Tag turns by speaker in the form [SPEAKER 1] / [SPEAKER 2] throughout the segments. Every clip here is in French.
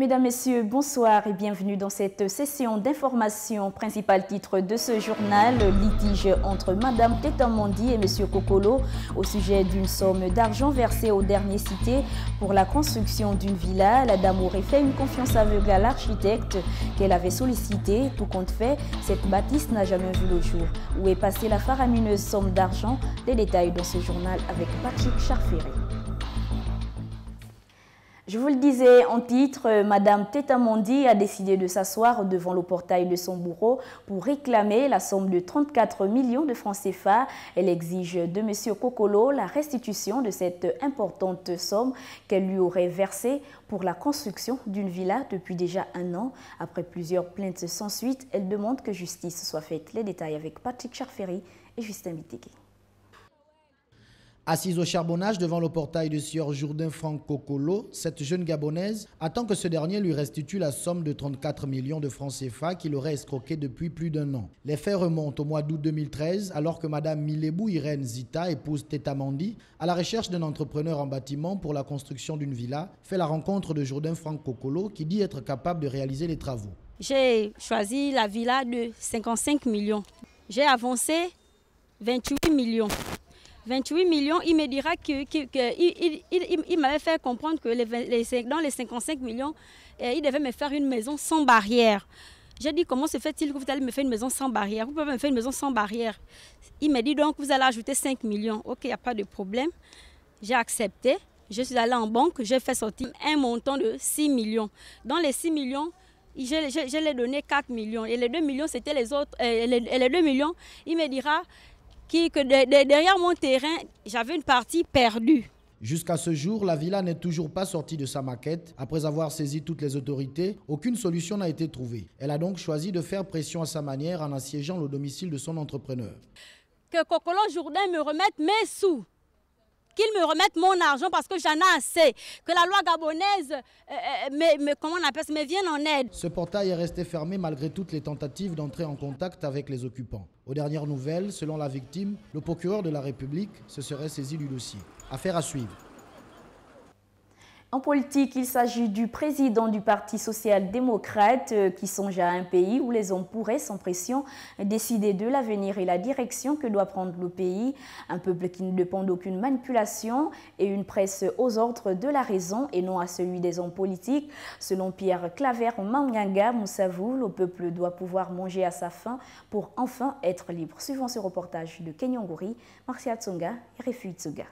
[SPEAKER 1] Mesdames, Messieurs, bonsoir et bienvenue dans cette session d'information. Principal titre de ce journal, litige entre Madame Teta Mondi et Monsieur Kokolo au sujet d'une somme d'argent versée au dernier cité pour la construction d'une villa. La dame aurait fait une confiance aveugle à l'architecte qu'elle avait sollicité. Tout compte fait, cette bâtisse n'a jamais vu le jour. Où est passée la faramineuse somme d'argent? Les détails dans ce journal avec Patrick Charferry. Je vous le disais en titre, Madame Teta Mondi a décidé de s'asseoir devant le portail de son bureau pour réclamer la somme de 34 millions de francs CFA. Elle exige de Monsieur Kokolo la restitution de cette importante somme qu'elle lui aurait versée pour la construction d'une villa depuis déjà un an. Après plusieurs plaintes sans suite, elle demande que justice soit faite. Les détails avec Patrick Charferry et Justin Biteki.
[SPEAKER 2] Assise au charbonnage devant le portail de Sieur Jourdain Franck Kokolo, cette jeune Gabonaise attend que ce dernier lui restitue la somme de 34 millions de francs CFA qu'il aurait escroqué depuis plus d'un an. Les faits remontent au mois d'août 2013 alors que Mme Milebou Irène Zita, épouse Teta Mondi, à la recherche d'un entrepreneur en bâtiment pour la construction d'une villa, fait la rencontre de Jourdain Franck Kokolo qui dit être capable de réaliser les travaux.
[SPEAKER 3] J'ai choisi la villa de 55 millions. J'ai avancé 28 millions. 28 millions, il me dira qu'il m'avait fait comprendre que dans les 55 millions, il devait me faire une maison sans barrière. J'ai dit, comment se fait-il que vous allez me faire une maison sans barrière? Vous pouvez me faire une maison sans barrière. Il me dit donc, vous allez ajouter 5 millions. Ok, il n'y a pas de problème. J'ai accepté. Je suis allée en banque, j'ai fait sortir un montant de 6 millions. Dans les 6 millions, je l'ai donné 4 millions. Et les 2 millions, c'était les autres. Les 2 millions, il me dira que derrière mon terrain, j'avais une partie perdue.
[SPEAKER 2] Jusqu'à ce jour, la villa n'est toujours pas sortie de sa maquette. Après avoir saisi toutes les autorités, aucune solution n'a été trouvée. Elle a donc choisi de faire pression à sa manière en assiégeant le domicile de son entrepreneur.
[SPEAKER 3] Que Kokolo Jourdain me remette mes sous. Qu'il me remette mon argent parce que j'en ai assez. Que la loi gabonaise me vienne en aide.
[SPEAKER 2] Ce portail est resté fermé malgré toutes les tentatives d'entrer en contact avec les occupants. Aux dernières nouvelles, selon la victime, le procureur de la République se serait saisi du dossier. Affaire à suivre.
[SPEAKER 1] En politique, il s'agit du président du Parti social-démocrate qui songe à un pays où les hommes pourraient, sans pression, décider de l'avenir et la direction que doit prendre le pays. Un peuple qui ne dépend d'aucune manipulation et une presse aux ordres de la raison et non à celui des hommes politiques. Selon Pierre Claver Manganga Moussavou, le peuple doit pouvoir manger à sa faim pour enfin être libre. Suivant ce reportage de Kenyangori, Marcia Tsonga et Refuy Tsuga.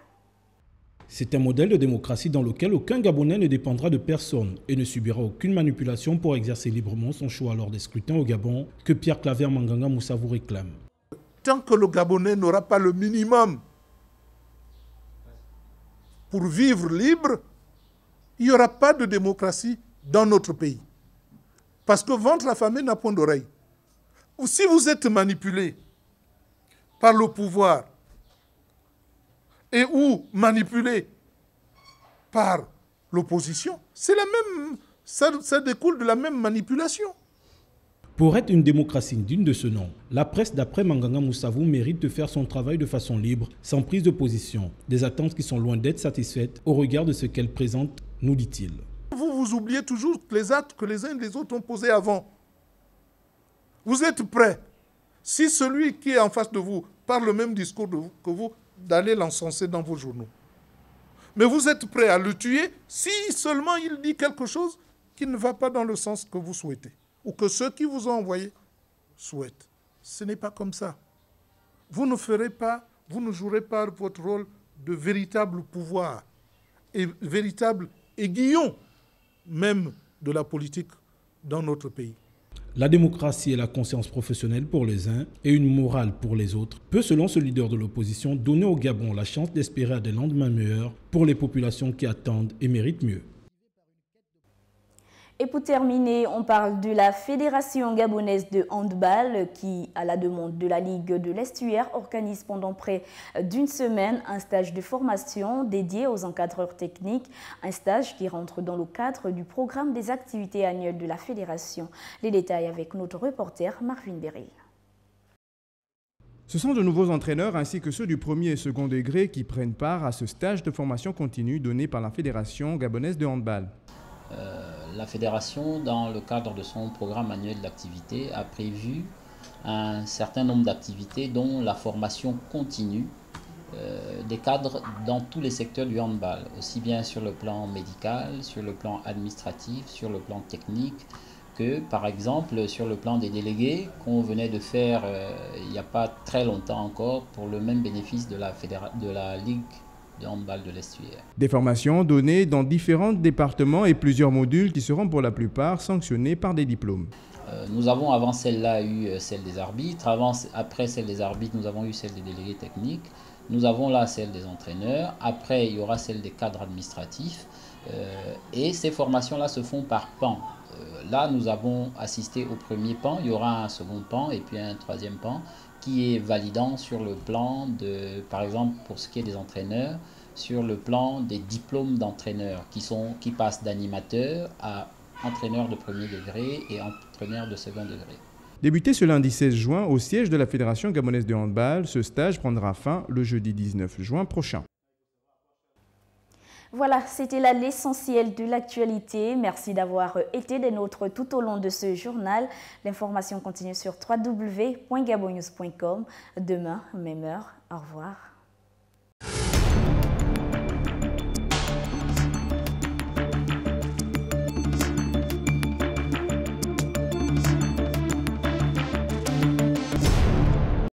[SPEAKER 4] C'est un modèle de démocratie dans lequel aucun Gabonais ne dépendra de personne et ne subira aucune manipulation pour exercer librement son choix lors des scrutins au Gabon que Pierre Claver Manganga Moussavou réclame.
[SPEAKER 5] Tant que le Gabonais n'aura pas le minimum pour vivre libre, il n'y aura pas de démocratie dans notre pays. Parce que ventre affamé n'a point d'oreille. Si vous êtes manipulé par le pouvoir, et ou manipulé par l'opposition, c'est la même, ça découle de la même manipulation.
[SPEAKER 4] Pour être une démocratie digne de ce nom, la presse d'après Manganga Moussavou mérite de faire son travail de façon libre, sans prise de position, des attentes qui sont loin d'être satisfaites au regard de ce qu'elle présente, nous dit-il.
[SPEAKER 5] Vous oubliez toujours les actes que les uns et les autres ont posés avant. Vous êtes prêts, si celui qui est en face de vous parle le même discours que vous, d'aller l'encenser dans vos journaux. Mais vous êtes prêt à le tuer si seulement il dit quelque chose qui ne va pas dans le sens que vous souhaitez ou que ceux qui vous ont envoyé souhaitent. Ce n'est pas comme ça. Vous ne jouerez pas votre rôle de véritable pouvoir et véritable aiguillon même de la politique dans notre pays.
[SPEAKER 4] La démocratie et la conscience professionnelle pour les uns et une morale pour les autres peut, selon ce leader de l'opposition, donner au Gabon la chance d'espérer à des lendemains meilleurs pour les populations qui attendent et méritent mieux.
[SPEAKER 1] Et pour terminer, on parle de la Fédération gabonaise de handball qui, à la demande de la Ligue de l'Estuaire, organise pendant près d'une semaine un stage de formation dédié aux encadreurs techniques, un stage qui rentre dans le cadre du programme des activités annuelles de la Fédération. Les détails avec notre reporter Marvin Beryl.
[SPEAKER 6] Ce sont de nouveaux entraîneurs ainsi que ceux du premier et second degré qui prennent part à ce stage de formation continue donné par la Fédération gabonaise de handball.
[SPEAKER 7] La fédération, dans le cadre de son programme annuel d'activité, a prévu un certain nombre d'activités dont la formation continue des cadres dans tous les secteurs du handball, aussi bien sur le plan médical, sur le plan administratif, sur le plan technique, que par exemple sur le plan des délégués qu'on venait de faire il n'y a pas très longtemps encore pour le même bénéfice de la Ligue de handball de l'Estuaire.
[SPEAKER 6] Des formations données dans différents départements et plusieurs modules qui seront pour la plupart sanctionnés par des diplômes.
[SPEAKER 7] Nous avons avant celle-là eu celle des arbitres, après celle des arbitres nous avons eu celle des délégués techniques, nous avons là celle des entraîneurs, après il y aura celle des cadres administratifs et ces formations-là se font par pan. Là nous avons assisté au premier pan, il y aura un second pan et puis un troisième pan qui est validant sur le plan de, par exemple pour ce qui est des entraîneurs, sur le plan des diplômes d'entraîneurs qui passent d'animateurs à entraîneurs de premier degré et entraîneurs de second degré.
[SPEAKER 6] Débuté ce lundi 16 juin au siège de la Fédération gabonaise de handball, ce stage prendra fin le jeudi 19 juin prochain.
[SPEAKER 1] Voilà, c'était là l'essentiel de l'actualité. Merci d'avoir été des nôtres tout au long de ce journal. L'information continue sur www.gabonnews.com. Demain, même heure. Au revoir.